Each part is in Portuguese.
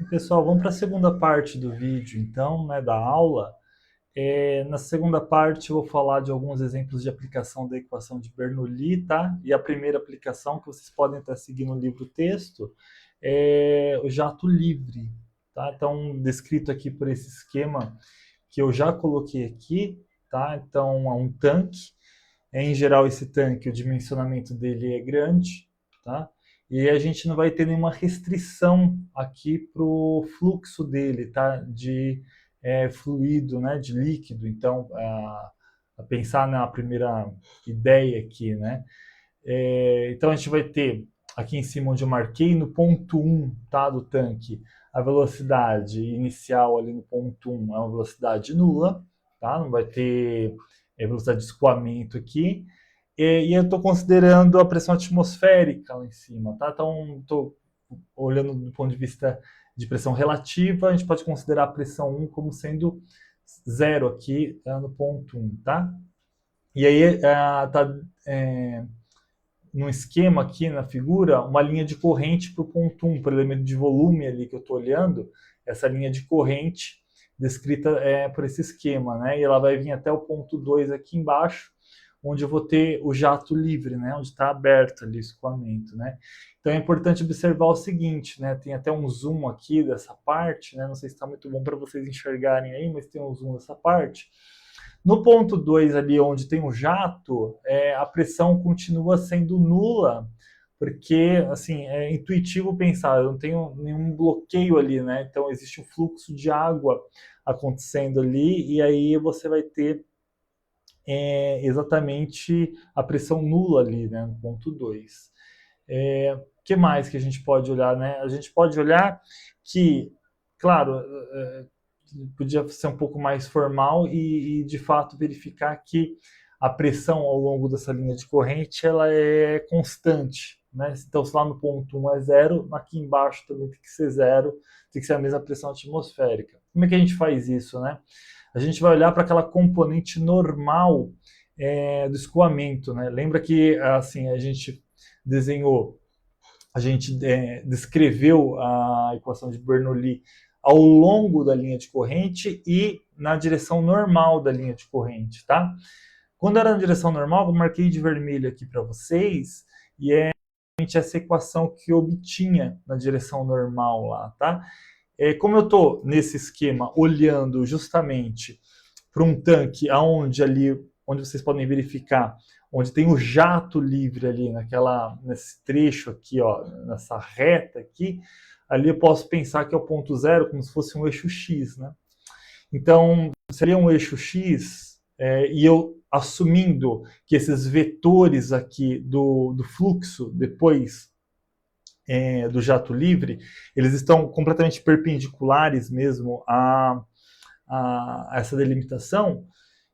Pessoal, vamos para a segunda parte do vídeo, então, né, da aula. Na segunda parte, eu vou falar de alguns exemplos de aplicação da equação de Bernoulli, tá? E a primeira aplicação que vocês podem estar seguindo no livro-texto é o jato livre, tá? Então, descrito aqui por esse esquema que eu já coloquei aqui, tá? Então, é um tanque. Em geral, esse tanque, o dimensionamento dele é grande, tá? E a gente não vai ter nenhuma restrição aqui para o fluxo dele, tá? De fluido, né? De líquido. Então, a pensar na primeira ideia aqui, né? Então, a gente vai ter aqui em cima onde eu marquei no ponto 1, tá? Do tanque, a velocidade inicial ali no ponto 1 é uma velocidade nula, tá? Não vai ter velocidade de escoamento aqui. E eu estou considerando a pressão atmosférica lá em cima, tá? Então, estou olhando do ponto de vista de pressão relativa, a gente pode considerar a pressão 1 como sendo zero aqui no ponto 1, tá? E aí tá num esquema aqui na figura uma linha de corrente para o ponto 1, para o elemento de volume ali que eu estou olhando, essa linha de corrente descrita por esse esquema, né? E ela vai vir até o ponto 2 aqui embaixo, onde eu vou ter o jato livre, né? Onde está aberto ali o escoamento, né? Então é importante observar o seguinte, né? Tem até um zoom aqui dessa parte, né? Não sei se está muito bom para vocês enxergarem aí, mas tem um zoom dessa parte. No ponto 2 ali, onde tem o jato, a pressão continua sendo nula, porque, assim, é intuitivo pensar, eu não tenho nenhum bloqueio ali, né? Então, existe um fluxo de água acontecendo ali, e aí você vai ter exatamente a pressão nula ali, né, no ponto 2. O que mais que a gente pode olhar, né? A gente pode olhar que, claro, podia ser um pouco mais formal de fato verificar que a pressão ao longo dessa linha de corrente ela é constante, né? Então, se lá no ponto 1 é zero, aqui embaixo também tem que ser zero, tem que ser a mesma pressão atmosférica. Como é que a gente faz isso, né? A gente vai olhar para aquela componente normal do escoamento, né? Lembra que assim a gente desenhou, a gente descreveu a equação de Bernoulli ao longo da linha de corrente e na direção normal da linha de corrente, tá? Quando era na direção normal, eu marquei de vermelho aqui para vocês e é essa equação que eu obtinha na direção normal lá, tá? Como eu estou nesse esquema olhando justamente para um tanque aonde ali, onde vocês podem verificar, onde tem o jato livre ali nesse trecho aqui, ó, nessa reta aqui, ali eu posso pensar que é o ponto zero como se fosse um eixo X, né? Então, seria um eixo X, e eu assumindo que esses vetores aqui do fluxo, depois do jato livre, eles estão completamente perpendiculares mesmo a essa delimitação.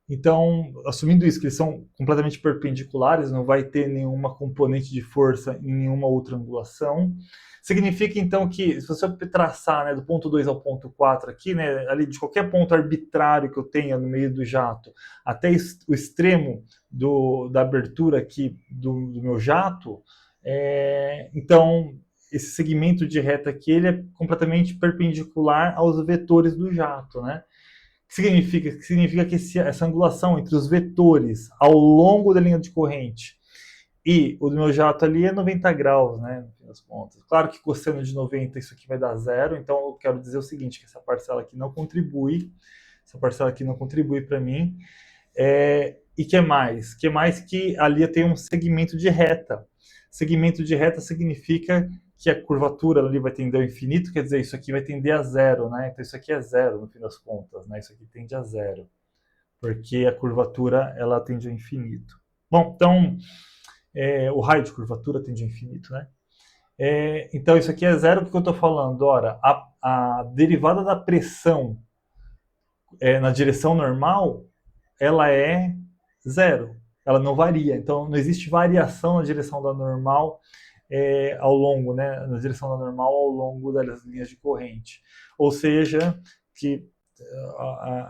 Então, assumindo isso, que eles são completamente perpendiculares, não vai ter nenhuma componente de força em nenhuma outra angulação. Significa, então, que se você traçar, né, do ponto 2 ao ponto 4 aqui, né, ali de qualquer ponto arbitrário que eu tenha no meio do jato, até o extremo da abertura aqui do meu jato, então, esse segmento de reta aqui, ele é completamente perpendicular aos vetores do jato, né? Significa que essa angulação entre os vetores ao longo da linha de corrente e o do meu jato ali é 90 graus, né, no fim das contas. Claro que cosseno de 90 isso aqui vai dar zero, então eu quero dizer o seguinte, que essa parcela aqui não contribui, para mim. E que mais? Que mais que ali tem um segmento de reta. Segmento de reta significa que a curvatura ali vai tender ao infinito, quer dizer, isso aqui vai tender a zero, né? Então isso aqui é zero no fim das contas, né? Isso aqui tende a zero, porque a curvatura ela tende ao infinito. Bom, então o raio de curvatura tende ao infinito, né? Então isso aqui é zero porque eu estou falando, ora, a derivada da pressão na direção normal, ela é zero, ela não varia. Então não existe variação na direção da normal ao longo, né, na direção da normal ao longo das linhas de corrente. Ou seja, que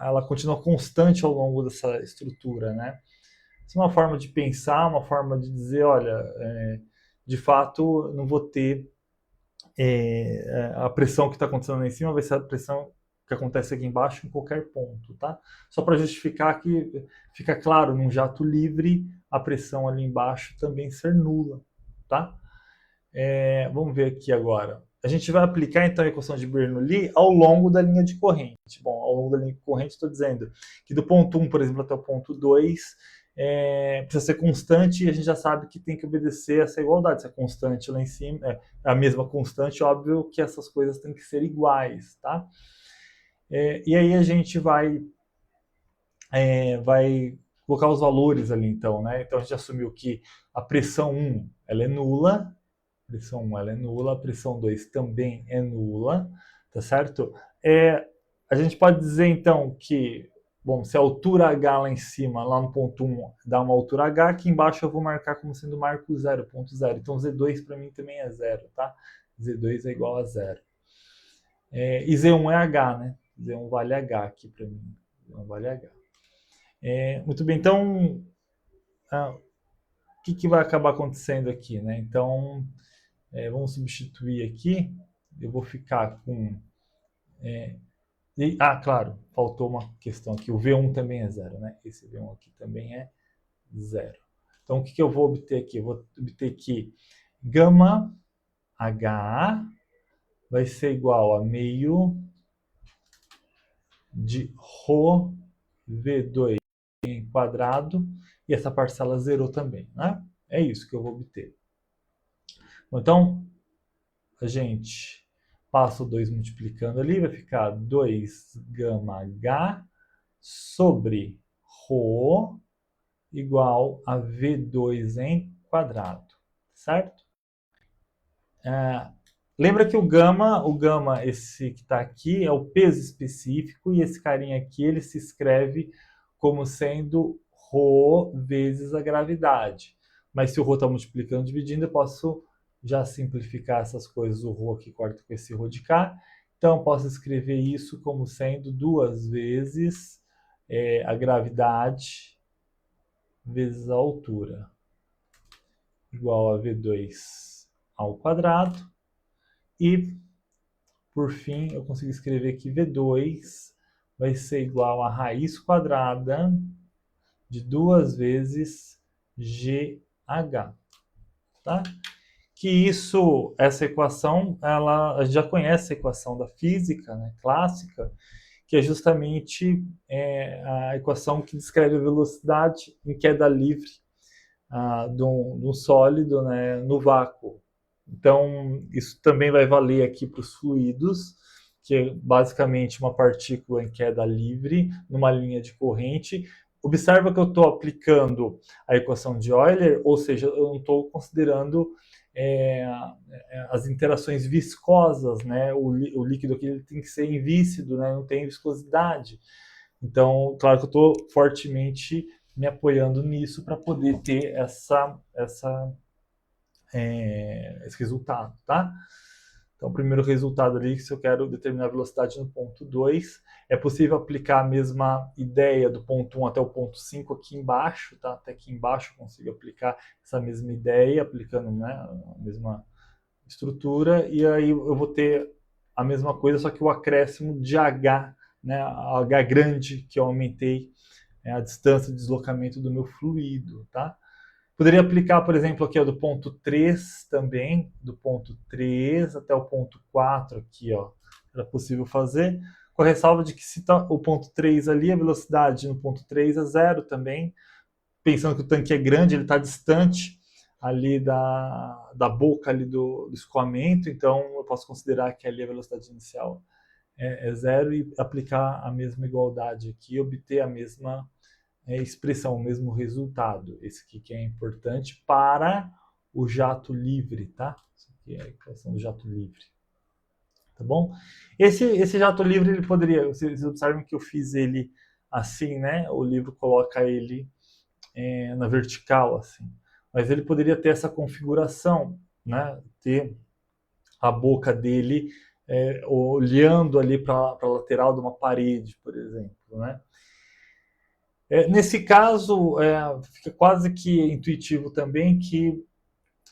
ela continua constante ao longo dessa estrutura, né? Isso é uma forma de pensar, uma forma de dizer, olha, de fato, não vou ter a pressão que está acontecendo lá em cima vai ser a pressão que acontece aqui embaixo em qualquer ponto, tá? Só para justificar que fica claro, num jato livre, a pressão ali embaixo também ser nula, tá? Vamos ver aqui agora. A gente vai aplicar então a equação de Bernoulli ao longo da linha de corrente. Bom, ao longo da linha de corrente estou dizendo que do ponto 1, por exemplo, até o ponto 2, precisa ser constante e a gente já sabe que tem que obedecer essa igualdade. Se é constante lá em cima, é a mesma constante, óbvio que essas coisas têm que ser iguais, tá? E aí a gente vai colocar os valores ali então, né? Então a gente assumiu que a pressão 1 ela é nula, pressão 1 ela é nula, a pressão 2 também é nula, tá certo? A gente pode dizer então que, bom, se a altura H lá em cima, lá no ponto 1, dá uma altura H, aqui embaixo eu vou marcar como sendo marco 0, ponto 0. Então Z2 para mim também é 0, tá? Z2 é igual a 0. E Z1 é H, né? Z1 vale H aqui para mim. Z1 vale H. Muito bem, então, o que vai acabar acontecendo aqui, né? Então, vamos substituir aqui. Eu vou ficar com... claro, faltou uma questão aqui. O V1 também é 0, né? Esse V1 aqui também é 0. Então, o que eu vou obter aqui? Eu vou obter que gama HA vai ser igual a meio de ρ V2 em quadrado, e essa parcela zerou também, né? É isso que eu vou obter. Então, a gente passa o 2 multiplicando ali, vai ficar 2 gama H sobre ρ igual a V2 em quadrado, certo? Lembra que o gama, esse que está aqui, é o peso específico, e esse carinha aqui, ele se escreve como sendo ρ vezes a gravidade. Mas se o ρ está multiplicando, dividindo, eu posso já simplificar essas coisas. O ρ aqui corta com esse ρ de cá. Então, eu posso escrever isso como sendo 2 vezes a gravidade vezes a altura, igual a V2 ao quadrado. E, por fim, eu consigo escrever que V2 vai ser igual a raiz quadrada de 2 vezes GH, tá? Que isso, essa equação, a gente já conhece a equação da física, né, clássica, que é justamente a equação que descreve a velocidade em queda livre de um sólido, né, no vácuo. Então, isso também vai valer aqui para os fluidos, que é basicamente uma partícula em queda livre, numa linha de corrente. Observa que eu estou aplicando a equação de Euler, ou seja, eu não estou considerando as interações viscosas, né? O líquido aqui ele tem que ser invícido, né? Não tem viscosidade. Então, claro que eu estou fortemente me apoiando nisso para poder ter esse resultado, tá? Então, o primeiro resultado ali, se eu quero determinar a velocidade no ponto 2, é possível aplicar a mesma ideia do ponto 1 até o ponto 5 aqui embaixo, tá? Até aqui embaixo eu consigo aplicar essa mesma ideia, aplicando, né, a mesma estrutura, e aí eu vou ter a mesma coisa, só que o acréscimo de H, né, H grande, que eu aumentei a distância de deslocamento do meu fluido, tá? Poderia aplicar, por exemplo, aqui ó, do ponto 3 também, do ponto 3 até o ponto 4 aqui, ó, era possível fazer, com a ressalva de que se tá o ponto 3 ali, a velocidade no ponto 3 é 0 também, pensando que o tanque é grande, ele está distante ali da boca ali do escoamento, então eu posso considerar que ali a velocidade inicial é 0 e aplicar a mesma igualdade aqui, obter a mesma expressão, o mesmo resultado. Esse aqui que é importante para o jato livre, tá? Isso aqui é a equação do jato livre. Tá bom? Esse jato livre, ele poderia... Vocês observam que eu fiz ele assim, né? O livro coloca ele na vertical, assim. Mas ele poderia ter essa configuração, né? Ter a boca dele olhando ali para a lateral de uma parede, por exemplo, né? Nesse caso, fica quase que intuitivo também que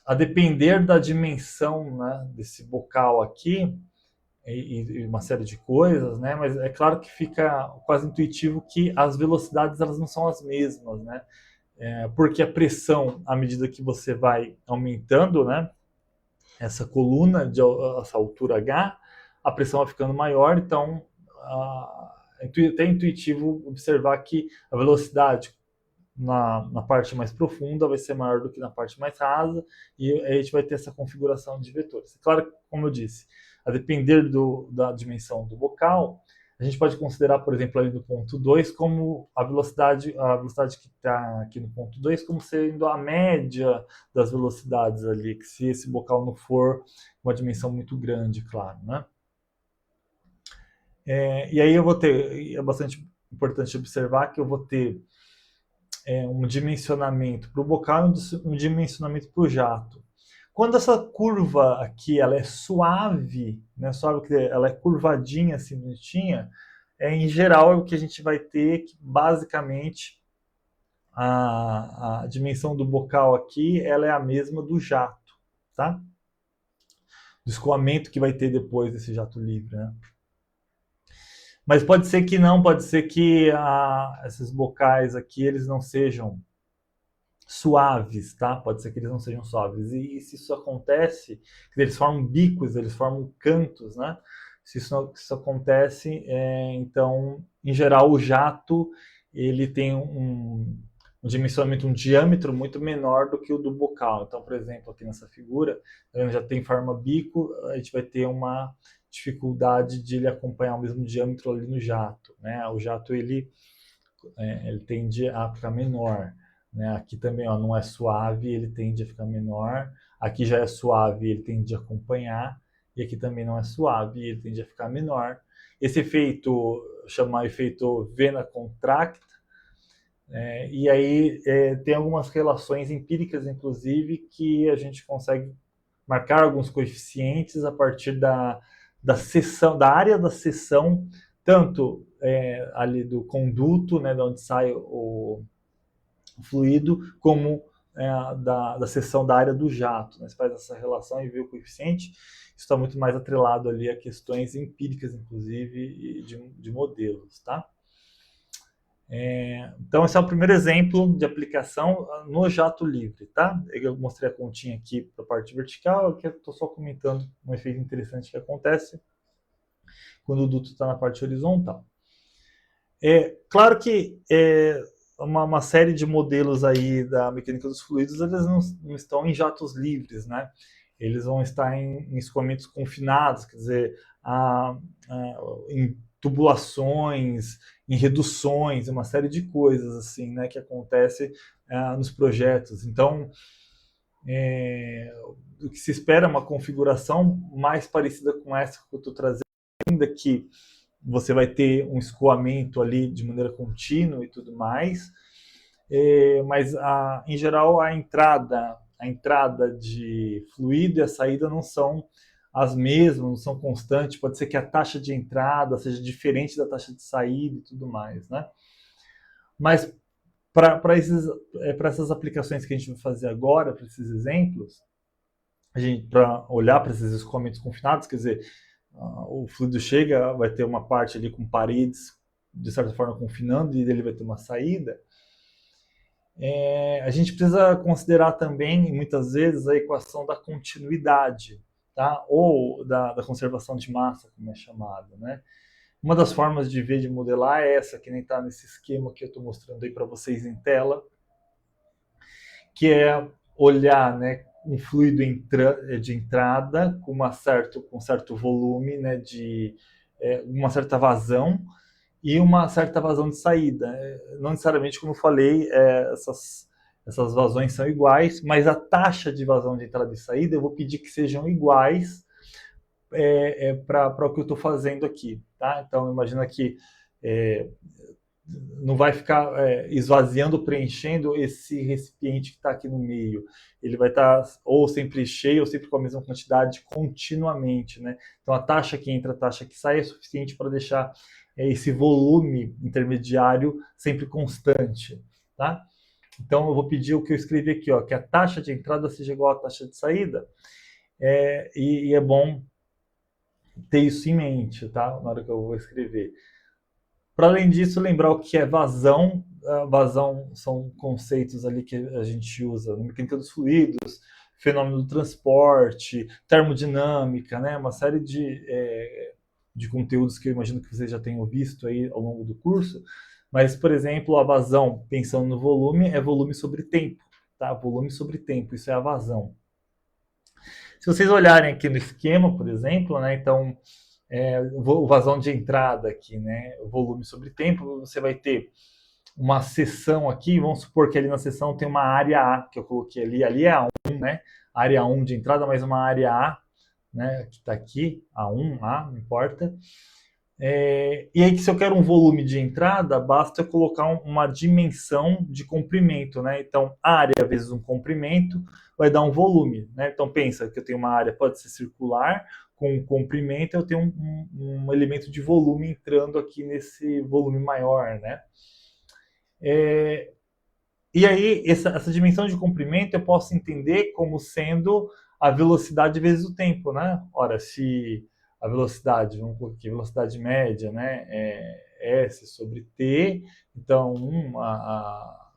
a depender da dimensão, né, desse bocal aqui, e uma série de coisas, né? Mas é claro que fica quase intuitivo que as velocidades elas não são as mesmas, né? Porque a pressão, à medida que você vai aumentando, né? Essa coluna, essa altura H, a pressão vai ficando maior, então é até intuitivo observar que a velocidade na parte mais profunda vai ser maior do que na parte mais rasa, e aí a gente vai ter essa configuração de vetores. Claro, como eu disse, a depender da dimensão do bocal, a gente pode considerar, por exemplo, ali no ponto 2, como a velocidade que está aqui no ponto 2, como sendo a média das velocidades ali, que se esse bocal não for uma dimensão muito grande, claro, né? E aí eu vou ter, é bastante importante observar que eu vou ter um dimensionamento para o bocal e um dimensionamento para o jato. Quando essa curva aqui ela é suave, né, suave, que ela é curvadinha, assim, bonitinha, em geral é o que a gente vai ter que, basicamente, a dimensão do bocal aqui ela é a mesma do jato, tá? Do escoamento que vai ter depois desse jato livre, né? Mas pode ser que não, pode ser que esses bocais aqui eles não sejam suaves, tá? Pode ser que eles não sejam suaves. E se isso acontece, eles formam bicos, eles formam cantos, né? Se isso acontece, então, em geral, o jato ele tem um dimensionamento, um diâmetro muito menor do que o do bocal. Então, por exemplo, aqui nessa figura, já tem forma bico, a gente vai ter uma dificuldade de ele acompanhar o mesmo diâmetro ali no jato, né? O jato ele tende a ficar menor, né? Aqui também, ó, não é suave, ele tende a ficar menor. Aqui já é suave, ele tende a acompanhar. E aqui também não é suave, ele tende a ficar menor. Esse efeito chama efeito vena contracta. E aí tem algumas relações empíricas, inclusive, que a gente consegue marcar alguns coeficientes a partir da seção, da área da seção, tanto ali do conduto, né, de onde sai o fluido, como da seção da área do jato. Né? Você faz essa relação e vê o coeficiente. Isso está muito mais atrelado ali a questões empíricas, inclusive, e de modelos, tá? Então, esse é o primeiro exemplo de aplicação no jato livre, tá? Eu mostrei a continha aqui para a parte vertical, aqui eu estou só comentando um efeito interessante que acontece quando o duto está na parte horizontal. Claro que uma série de modelos aí da mecânica dos fluidos, eles não estão em jatos livres, né? Eles vão estar em escoamentos confinados, quer dizer, em tubulações, em reduções, uma série de coisas assim, né, que acontece nos projetos. Então, o que se espera é uma configuração mais parecida com essa que eu estou trazendo, ainda que você vai ter um escoamento ali de maneira contínua e tudo mais, mas em geral a entrada de fluido e a saída não são as mesmas, não são constantes. Pode ser que a taxa de entrada seja diferente da taxa de saída e tudo mais, né? Mas para essas aplicações que a gente vai fazer agora, para esses exemplos, para olhar para esses escoamentos confinados, quer dizer, o fluido chega, vai ter uma parte ali com paredes, de certa forma, confinando, e ele vai ter uma saída. A gente precisa considerar também, muitas vezes, a equação da continuidade, tá? Ou da conservação de massa, como é chamada, né? Uma das formas de ver, de modelar, é essa, que nem está nesse esquema que eu estou mostrando aí para vocês em tela, que é olhar, né, um fluido de entrada com certo volume, né, de uma certa vazão, e uma certa vazão de saída. Não necessariamente, como eu falei, essas vazões são iguais, mas a taxa de vazão de entrada e saída eu vou pedir que sejam iguais para o que eu estou fazendo aqui. Tá? Então, imagina que não vai ficar esvaziando, preenchendo esse recipiente que está aqui no meio. Ele vai estar ou sempre cheio ou sempre com a mesma quantidade continuamente. Né? Então, a taxa que entra, a taxa que sai é suficiente para deixar esse volume intermediário sempre constante, tá? Então, eu vou pedir o que eu escrevi aqui, ó, que a taxa de entrada seja igual à taxa de saída. E é bom ter isso em mente, tá? Na hora que eu vou escrever. Para além disso, lembrar o que é vazão. Vazão são conceitos ali que a gente usa na mecânica dos fluidos, fenômeno do transporte, termodinâmica, né? Uma série de conteúdos que eu imagino que vocês já tenham visto aí ao longo do curso. Mas, por exemplo, a vazão, pensando no volume, é volume sobre tempo, tá? Volume sobre tempo, isso é a vazão. Se vocês olharem aqui no esquema, por exemplo, né? Então, o vazão de entrada aqui, né? O volume sobre tempo, você vai ter uma seção aqui, vamos supor que ali na seção tem uma área A, que eu coloquei ali é a 1, né? Área 1 de entrada, mais uma área A, né? Que está aqui, A1, A, não importa. E aí, se eu quero um volume de entrada, basta eu colocar uma dimensão de comprimento, né? Então, área vezes um comprimento vai dar um volume, né? Então, pensa que eu tenho uma área, pode ser circular, com um comprimento, eu tenho um elemento de volume entrando aqui nesse volume maior, né? E aí, essa dimensão de comprimento eu posso entender como sendo a velocidade vezes o tempo, né? Ora, se a velocidade, vamos colocar aqui, velocidade média, né, é S sobre T, então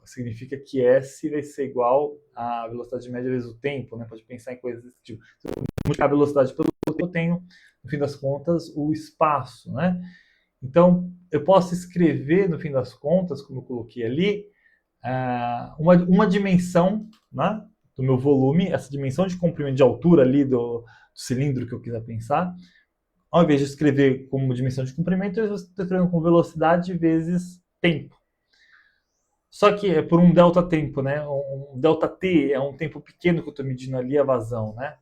significa que S vai ser igual à velocidade média vezes o tempo, né? Pode pensar em coisas desse tipo. Se eu multiplicar a velocidade pelo tempo, eu tenho, no fim das contas, o espaço, né? Então, eu posso escrever, no fim das contas, como eu coloquei ali, uma dimensão, né, do meu volume, essa dimensão de comprimento de altura ali do cilindro que eu quiser pensar, ao invés de escrever como dimensão de comprimento, eu estou escrevendo com velocidade vezes tempo. Só que é por um delta tempo, né? Um delta t é um tempo pequeno que eu estou medindo ali a vazão, né?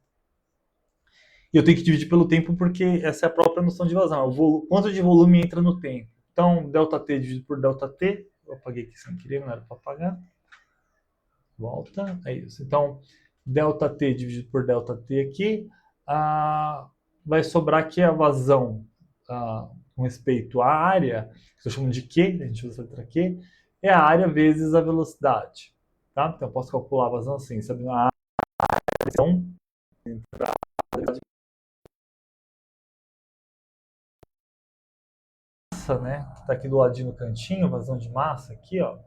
E eu tenho que dividir pelo tempo porque essa é a própria noção de vazão. Quanto de volume entra no tempo. Então, delta t dividido por delta t, eu apaguei aqui sem querer, não era para apagar. Volta, é isso. Então, delta t dividido por delta t aqui, vai sobrar aqui a vazão com respeito à área, que eu chamo de Q, a gente usa a letra Q, é a área vezes a velocidade. Tá? Então, eu posso calcular a vazão assim, sabendo a área, massa, né? Que está aqui do ladinho no cantinho, vazão de massa aqui, ó.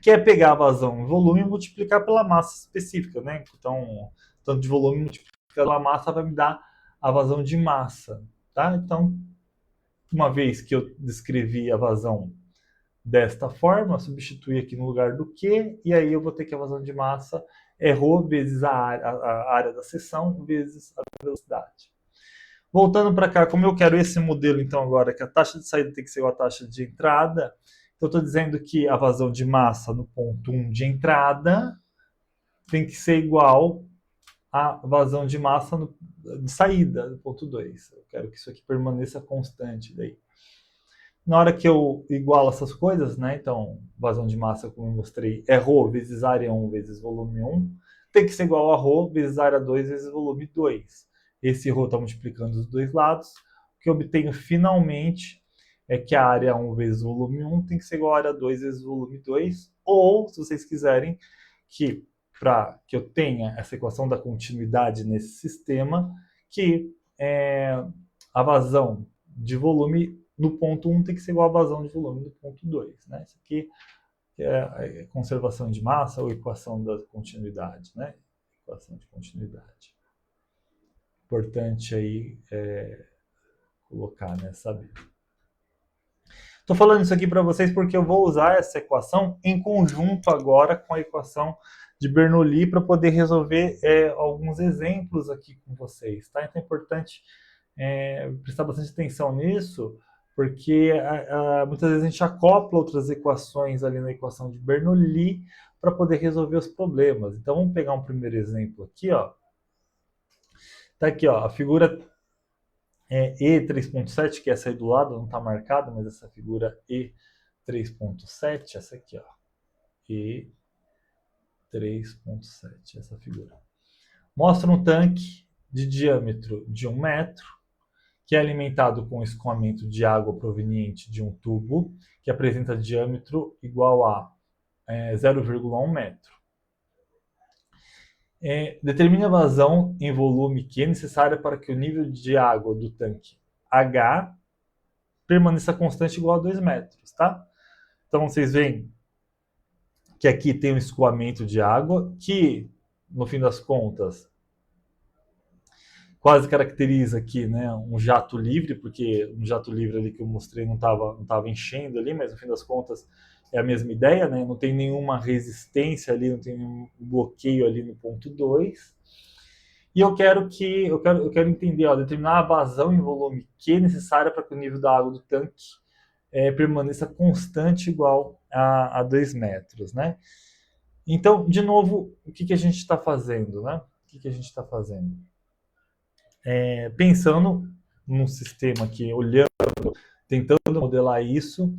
Que é pegar a vazão em volume e multiplicar pela massa específica, né? Então, tanto de volume multiplicado pela massa vai me dar a vazão de massa, tá? Então, uma vez que eu descrevi a vazão desta forma, substituir aqui no lugar do Q, e aí eu vou ter que a vazão de massa é ρ vezes a área da seção vezes a velocidade. Voltando para cá, como eu quero esse modelo, então, agora, que a taxa de saída tem que ser igual à taxa de entrada, então, eu estou dizendo que a vazão de massa no ponto 1 de entrada tem que ser igual à vazão de massa de saída, no ponto 2. Eu quero que isso aqui permaneça constante daí. Na hora que eu igualo essas coisas, né? Então, vazão de massa, como eu mostrei, é ρ vezes área 1 vezes volume 1, tem que ser igual a ρ vezes área 2 vezes volume 2. Esse ρ está multiplicando os dois lados. O que eu obtenho finalmente é que a área 1 vezes volume 1 tem que ser igual a área 2 vezes volume 2. Ou, se vocês quiserem, que para que eu tenha essa equação da continuidade nesse sistema, que a vazão de volume no ponto 1 tem que ser igual à vazão de volume do ponto 2. Né? Isso aqui é a conservação de massa ou equação da continuidade. Né? Equação de continuidade. Importante aí colocar, né? Saber. Estou falando isso aqui para vocês porque eu vou usar essa equação em conjunto agora com a equação de Bernoulli para poder resolver alguns exemplos aqui com vocês. Tá? Então é importante prestar bastante atenção nisso, porque muitas vezes a gente acopla outras equações ali na equação de Bernoulli para poder resolver os problemas. Então vamos pegar um primeiro exemplo aqui, ó. Tá aqui, ó, a figura E3.7, que é essa aí do lado, não está marcada, mas essa figura E3.7, essa aqui, ó. E3.7, essa figura. Mostra um tanque de diâmetro de 1 metro, que é alimentado com escoamento de água proveniente de um tubo, que apresenta diâmetro igual a 0,1 metro. Determine a vazão em volume Q necessária para que o nível de água do tanque H permaneça constante igual a 2 metros, tá? Então, vocês veem que aqui tem um escoamento de água que, no fim das contas, quase caracteriza aqui, né, um jato livre, porque um jato livre ali que eu mostrei não estava enchendo ali, mas no fim das contas é a mesma ideia, né? Não tem nenhuma resistência ali, não tem nenhum bloqueio ali no ponto 2. E eu quero entender, ó, determinar a vazão em volume Q necessária para que o nível da água do tanque permaneça constante igual a 2 metros, né? Então, de novo, o que a gente está fazendo, né? O que a gente está fazendo? Pensando num sistema aqui, olhando, tentando modelar isso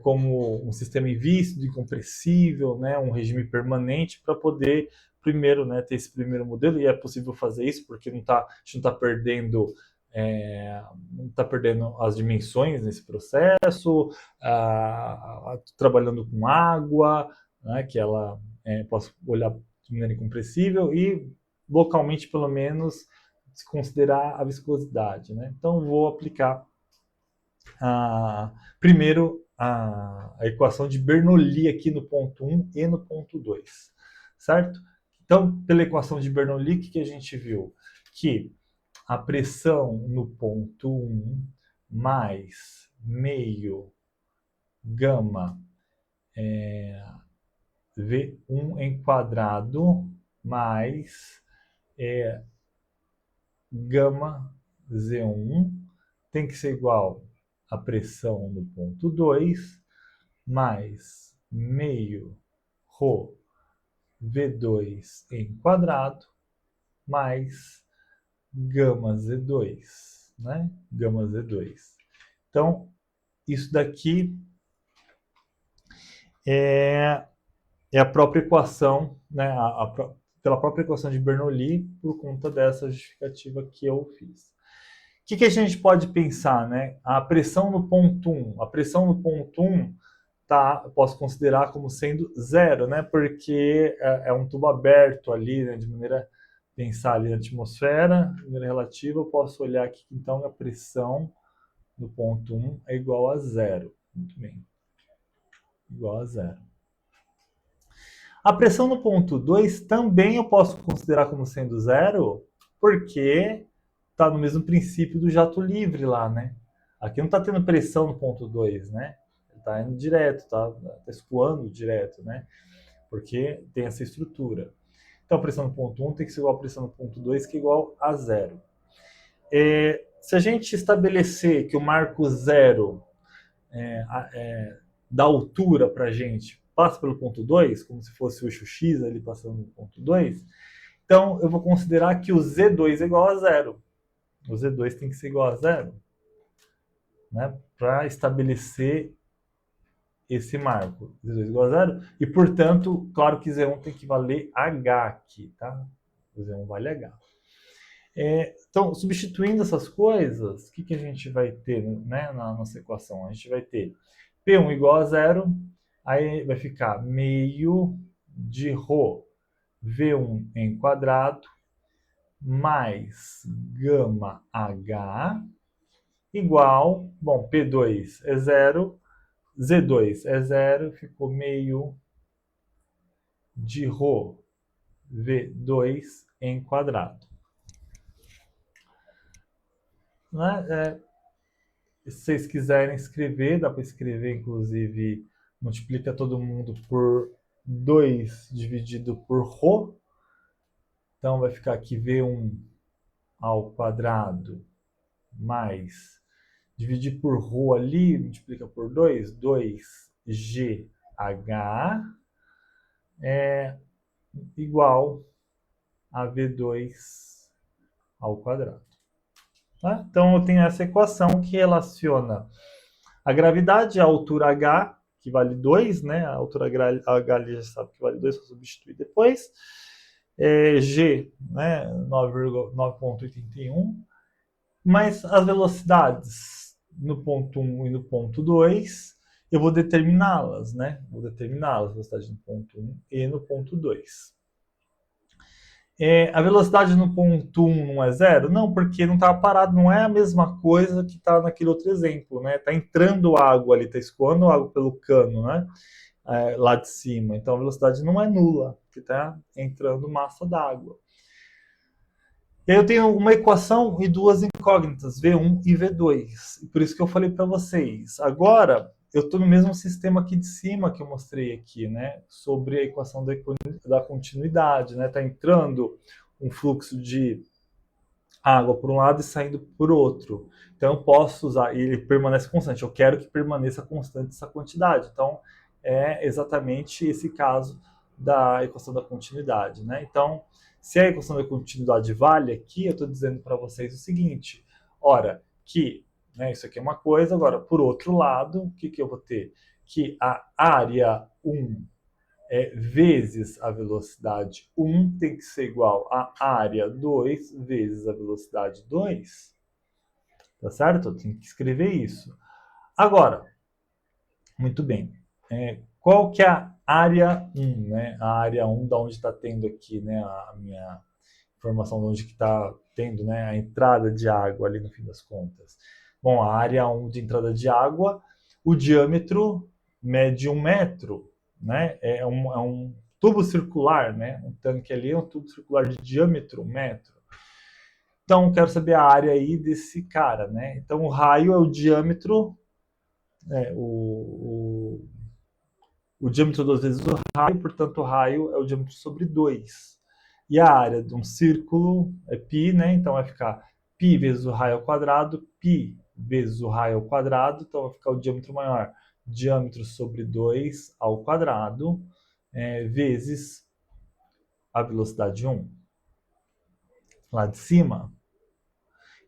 como um sistema invícido, incompressível, né, um regime permanente, para poder, primeiro, né, ter esse primeiro modelo, e é possível fazer isso, porque a gente não está perdendo as dimensões nesse processo, trabalhando com água, né, que ela posso olhar de maneira incompressível, e localmente, pelo menos, se considerar a viscosidade, né? Então, vou aplicar primeiro a equação de Bernoulli aqui no ponto 1 e no ponto 2, certo? Então, pela equação de Bernoulli, o que a gente viu? Que a pressão no ponto 1 mais meio gama V1 em quadrado mais gama Z1 tem que ser igual a pressão no ponto 2 mais meio ρ V2 em quadrado mais gama Z2, né? Gama Z2. Então, isso daqui é a própria equação, né? Pela própria equação de Bernoulli, por conta dessa justificativa que eu fiz. O que a gente pode pensar, né? A pressão no ponto 1. A pressão no ponto 1 eu posso considerar como sendo zero, né? Porque é um tubo aberto ali, né? De maneira pensar ali na atmosfera, de maneira relativa, eu posso olhar aqui, então, a pressão no ponto 1 é igual a zero. Muito bem. Igual a zero. A pressão no ponto 2 também eu posso considerar como sendo zero, porque está no mesmo princípio do jato livre lá, né? Aqui não está tendo pressão no ponto 2, né? Está indo direto, está escoando direto, né? Porque tem essa estrutura. Então, a pressão no ponto 1 tem que ser igual a pressão no ponto 2, que é igual a zero. Se a gente estabelecer que o marco zero da altura para a gente passa pelo ponto 2, como se fosse o eixo X ali passando no ponto 2, então eu vou considerar que o Z2 é igual a zero. O Z2 tem que ser igual a zero, né? Para estabelecer esse marco. Z2 igual a zero. E, portanto, claro que Z1 tem que valer H aqui, tá? O Z1 vale H. Então, substituindo essas coisas, o que a gente vai ter, né, na nossa equação? A gente vai ter P1 igual a zero, aí vai ficar meio de ρ V1 em quadrado mais gama H igual, bom, P2 é zero, Z2 é zero, ficou meio de ρ V2 em quadrado. Né? Se vocês quiserem escrever, dá para escrever, inclusive, multiplica todo mundo por 2 dividido por ρ. Então, vai ficar aqui V1 ao quadrado mais, dividir por ρ ali, multiplica por 2, 2GH igual a V2 ao quadrado. Tá? Então, eu tenho essa equação que relaciona a gravidade, a altura H, que vale 2, né? A altura H ali já sabe que vale 2, vou substituir depois. G, né? 9,81. Mas as velocidades no ponto 1 e no ponto 2, eu vou determiná-las, né? Vou determiná-las, velocidade no ponto 1 e no ponto 2. A velocidade no ponto 1 não é zero? Não, porque não estava parado, não é a mesma coisa que está naquele outro exemplo, né? Está entrando água ali, está escoando água pelo cano, né? Lá de cima. Então a velocidade não é nula, porque está entrando massa d'água. E aí eu tenho uma equação e duas incógnitas, V1 e V2. E por isso que eu falei para vocês. Agora, eu estou no mesmo sistema aqui de cima que eu mostrei aqui, né? Sobre a equação da continuidade, né? Está entrando um fluxo de água por um lado e saindo por outro. Então eu posso usar, e ele permanece constante. Eu quero que permaneça constante essa quantidade. Então é exatamente esse caso da equação da continuidade, né? Então, se a equação da continuidade vale aqui, eu estou dizendo para vocês o seguinte: ora, que, né, isso aqui é uma coisa, agora, por outro lado, o que eu vou ter? Que a área 1 vezes a velocidade 1 tem que ser igual a área 2 vezes a velocidade 2. Tá certo? Eu tenho que escrever isso. Agora, muito bem. Qual que é a área 1, né? A área 1 da onde está tendo aqui, né, a minha informação de onde que está tendo, né, a entrada de água ali no fim das contas. Bom, a área 1 de entrada de água, o diâmetro mede 1 metro, né? É um tubo circular, né? Um tanque ali é um tubo circular de diâmetro 1 metro. Então, quero saber a área aí desse cara, né? Então, o raio é o diâmetro, o diâmetro 2 vezes o raio, portanto, o raio é o diâmetro sobre 2. E a área de um círculo é π, né? Então vai ficar π vezes o raio ao quadrado, π vezes o raio ao quadrado, então vai ficar o diâmetro maior, diâmetro sobre 2 ao quadrado, vezes a velocidade 1. Lá de cima,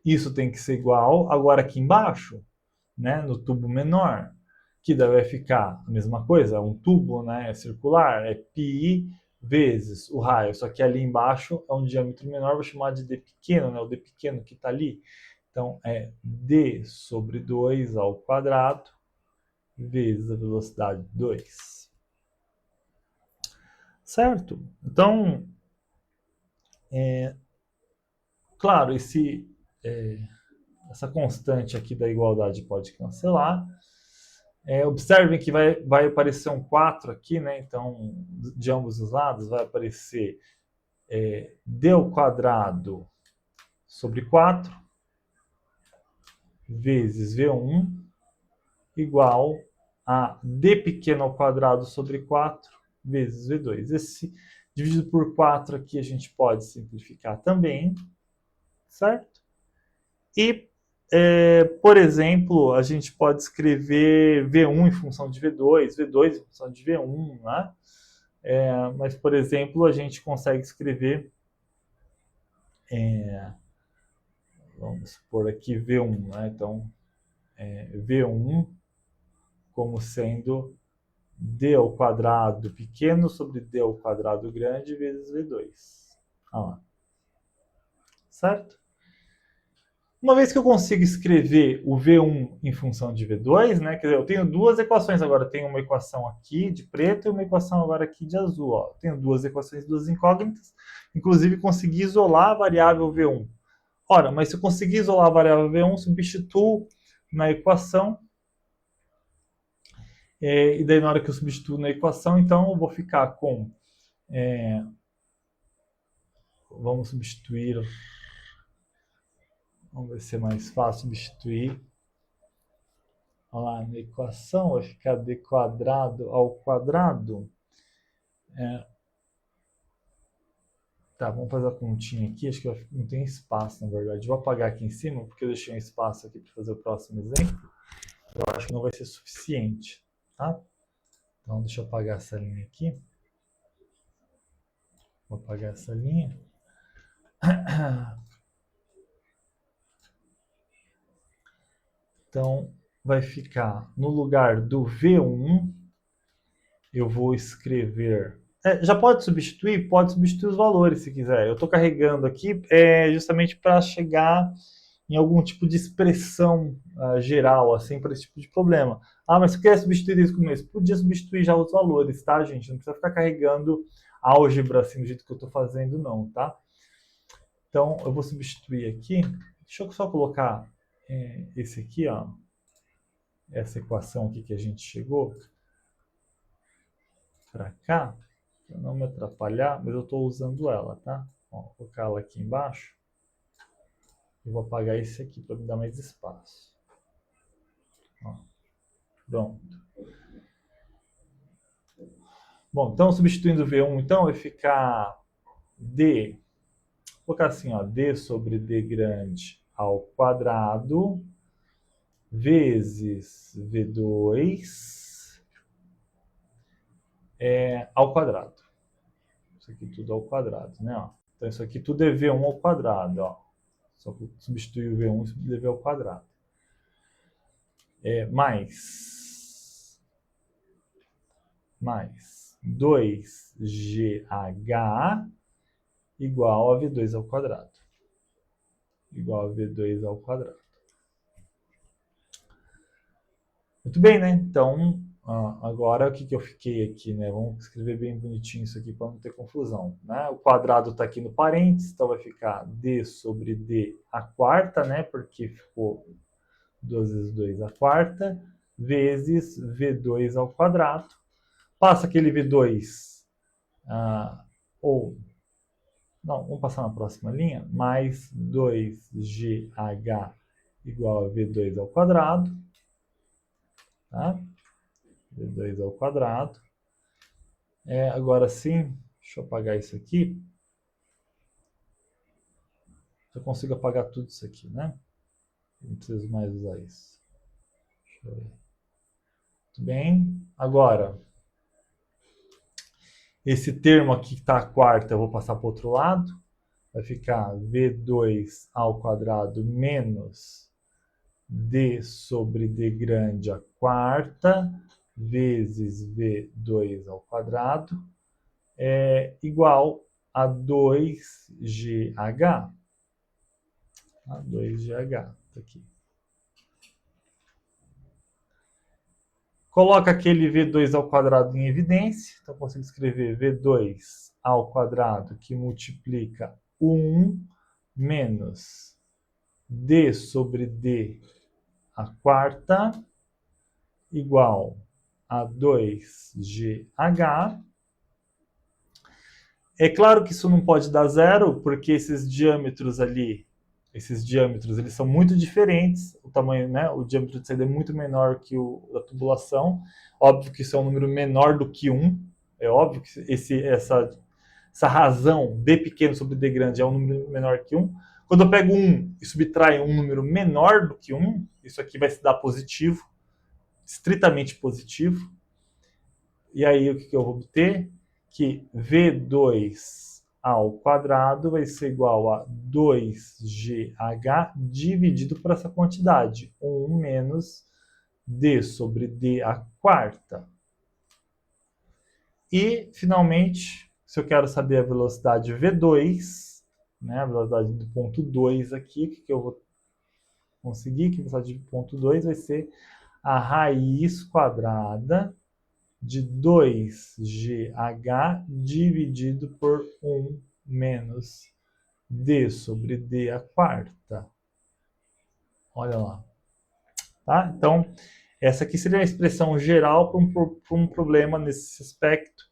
isso tem que ser igual agora aqui embaixo, né? No tubo menor, que daí vai ficar a mesma coisa, um tubo, né, circular, é π vezes o raio, só que ali embaixo é um diâmetro menor, vou chamar de d pequeno, né, o d pequeno que está ali. Então, é d sobre 2 ao quadrado vezes a velocidade 2. Certo? Então, claro, essa constante aqui da igualdade pode cancelar. Observem que vai aparecer um 4 aqui, né? Então, de ambos os lados vai aparecer d ao quadrado sobre 4 vezes V1 igual a d pequeno ao quadrado sobre 4 vezes V2. Esse dividido por 4 aqui a gente pode simplificar também, certo? E por exemplo, a gente pode escrever V1 em função de V2, V2 em função de V1, né? Mas, por exemplo, a gente consegue escrever, vamos supor aqui V1, né? Então, V1 como sendo d ao quadrado pequeno sobre d ao quadrado grande vezes V2. Olha lá. Certo? Uma vez que eu consigo escrever o V1 em função de V2, né? Quer dizer, eu tenho duas equações agora. Eu tenho uma equação aqui de preto e uma equação agora aqui de azul. Ó. Eu tenho duas equações, duas incógnitas. Inclusive, consegui isolar a variável V1. Ora, mas se eu conseguir isolar a variável V1, substituo na equação. E daí, na hora que eu substituo na equação, então eu vou ficar com... vamos substituir... Vamos ver se é mais fácil substituir. Olha lá, na equação vai ficar d quadrado ao quadrado. Tá, vamos fazer a continha aqui. Acho que não tem espaço, na verdade. Vou apagar aqui em cima, porque eu deixei um espaço aqui para fazer o próximo exemplo. Eu acho que não vai ser suficiente, tá? Então, deixa eu apagar essa linha aqui. Vou apagar essa linha. Então, vai ficar no lugar do V1, eu vou escrever... já pode substituir os valores se quiser. Eu estou carregando aqui justamente para chegar em algum tipo de expressão geral, assim, para esse tipo de problema. Ah, mas você quer substituir isso com isso? Podia substituir já os valores, tá, gente? Não precisa ficar carregando álgebra assim do jeito que eu estou fazendo, não, tá? Então, eu vou substituir aqui. Deixa eu só colocar esse aqui, ó. Essa equação aqui que a gente chegou para cá, para não me atrapalhar, mas eu estou usando ela, tá? Ó, vou colocar ela aqui embaixo. Eu vou apagar esse aqui para me dar mais espaço. Ó, pronto. Bom, então substituindo V1, então vai ficar D, vou colocar assim, ó, D sobre D grande ao quadrado vezes V2 ao quadrado. Isso aqui tudo ao quadrado, né? Ó. Então isso aqui tudo é V1 ao quadrado, ó. Só substituir o V1 e substituir V ao quadrado. Mais 2GH igual a V2 ao quadrado. Igual a V2 ao quadrado. Muito bem, né? Então, agora o que eu fiquei aqui, né? Vamos escrever bem bonitinho isso aqui para não ter confusão, né? O quadrado está aqui no parênteses, então vai ficar D sobre D a quarta, né? Porque ficou 2 vezes 2 a quarta, vezes V2 ao quadrado. Passa aquele V2, não, vamos passar na próxima linha, mais 2GH igual a V2 ao quadrado, tá? V2 ao quadrado. Agora sim, deixa eu apagar isso aqui. Eu consigo apagar tudo isso aqui, né? Não preciso mais usar isso. Deixa eu ver. Muito bem. Agora, esse termo aqui que está a quarta, eu vou passar para o outro lado. Vai ficar V2 ao quadrado menos D sobre D grande a quarta vezes V2 ao quadrado igual a 2GH. A 2GH, tá aqui. Coloca aquele V2 ao quadrado em evidência. Então, eu consigo escrever V2 ao quadrado que multiplica 1 menos D sobre D a quarta igual a 2GH. É claro que isso não pode dar zero, porque esses diâmetros ali, eles são muito diferentes. O tamanho, né, o diâmetro de saída é muito menor que o da tubulação. Óbvio que isso é um número menor do que 1. É óbvio que essa razão D pequeno sobre D grande é um número menor que 1. Quando eu pego 1 e subtraio um número menor do que 1, isso aqui vai se dar positivo, estritamente positivo. E aí o que eu vou obter? Que V2 ao quadrado vai ser igual a 2GH dividido por essa quantidade, 1 menos D sobre D a quarta. E, finalmente, se eu quero saber a velocidade V2, né, a velocidade do ponto 2 aqui, o que eu vou conseguir? Que a velocidade do ponto 2 vai ser a raiz quadrada de 2GH dividido por 1 menos D sobre D a quarta. Olha lá. Tá? Então, essa aqui seria a expressão geral para um problema nesse aspecto,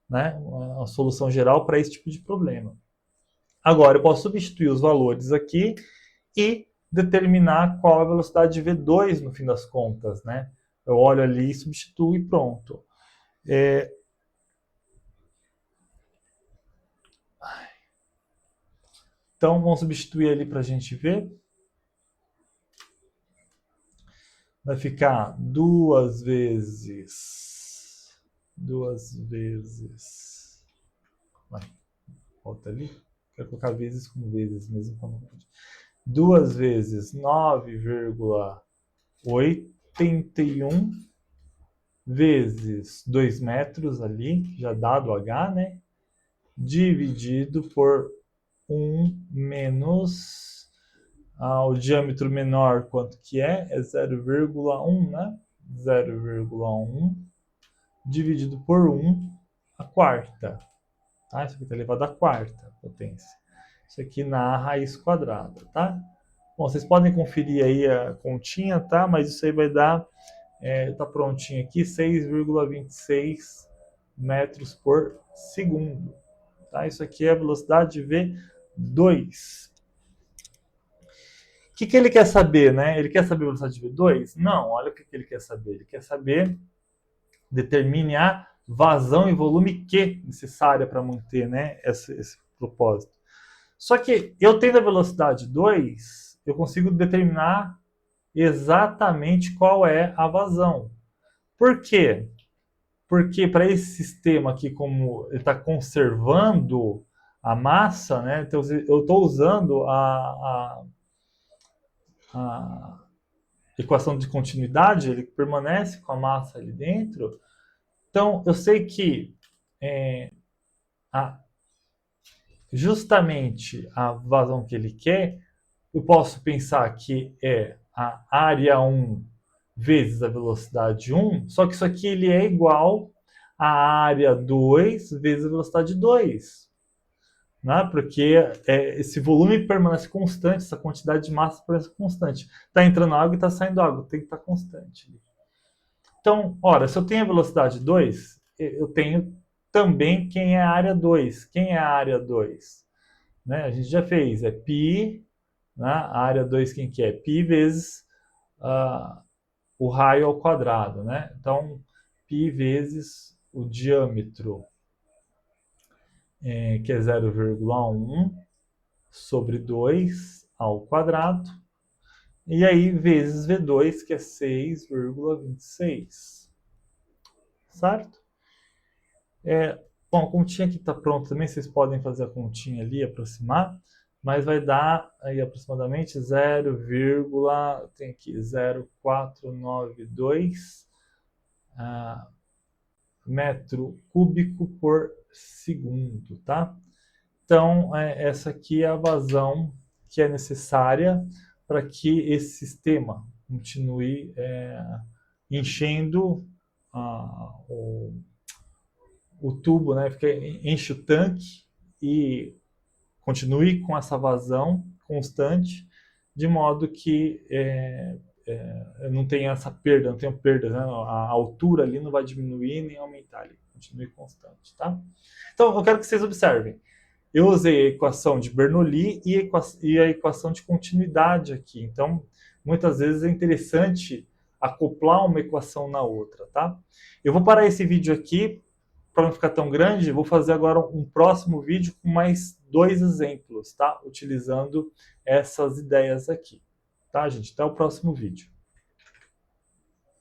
né? Uma solução geral para esse tipo de problema. Agora, eu posso substituir os valores aqui e determinar qual a velocidade de V2 no fim das contas, né? Eu olho ali, substituo e pronto. Então, vamos substituir ali para a gente ver. Vai ficar 2 vezes... Vai, volta ali. Quero colocar vezes com vezes mesmo. 2 vezes 9,81 vezes 2 metros ali, já dado H, né? Dividido por 1 menos o diâmetro menor, quanto que é? É 0,1, né? 0,1 dividido por 1 a quarta. Tá? Isso aqui está elevado à quarta potência. Isso aqui na raiz quadrada, tá? Bom, vocês podem conferir aí a continha, tá? Mas isso aí vai dar, tá prontinho aqui, 6,26 metros por segundo. Tá? Isso aqui é a velocidade V2. O que ele quer saber, né? Ele quer saber a velocidade de V2? Não, olha o que ele quer saber. Ele quer saber, determine a vazão e volume Q necessária para manter, né, esse propósito. Só que eu tendo a velocidade 2, eu consigo determinar exatamente qual é a vazão. Por quê? Porque para esse sistema aqui, como ele está conservando a massa, né, então eu estou usando a equação de continuidade, ele permanece com a massa ali dentro. Então, eu sei que justamente a vazão que ele quer, eu posso pensar que é a área 1 vezes a velocidade 1, só que isso aqui ele é igual à área 2 vezes a velocidade 2. Né? Porque esse volume permanece constante, essa quantidade de massa permanece constante. Está entrando água e está saindo água, tem que estar constante. Então, ora, se eu tenho a velocidade 2, eu tenho também quem é a área 2. Quem é a área 2? Né? A gente já fez, é π, né? A área 2 quem que é? Π vezes o raio ao quadrado. Né? Então, π vezes o diâmetro, que é 0,1 sobre 2 ao quadrado, e aí vezes V2, que é 6,26. Certo? Bom, a continha aqui está pronta também, vocês podem fazer a continha ali, aproximar, mas vai dar aí aproximadamente 0,0492 metro cúbico por segundo, tá? Então, essa aqui é a vazão que é necessária para que esse sistema continue enchendo o tubo, né? Enche o tanque e continue com essa vazão constante, de modo que não tenha essa perda, não tenha perda, né? A altura ali não vai diminuir nem aumentar, ele continue constante, tá? Então, eu quero que vocês observem. Eu usei a equação de Bernoulli e a equação de continuidade aqui. Então, muitas vezes é interessante acoplar uma equação na outra, tá? Eu vou parar esse vídeo aqui para não ficar tão grande. Vou fazer agora um próximo vídeo com mais 2 exemplos, tá? Utilizando essas ideias aqui. Tá, gente? Até o próximo vídeo.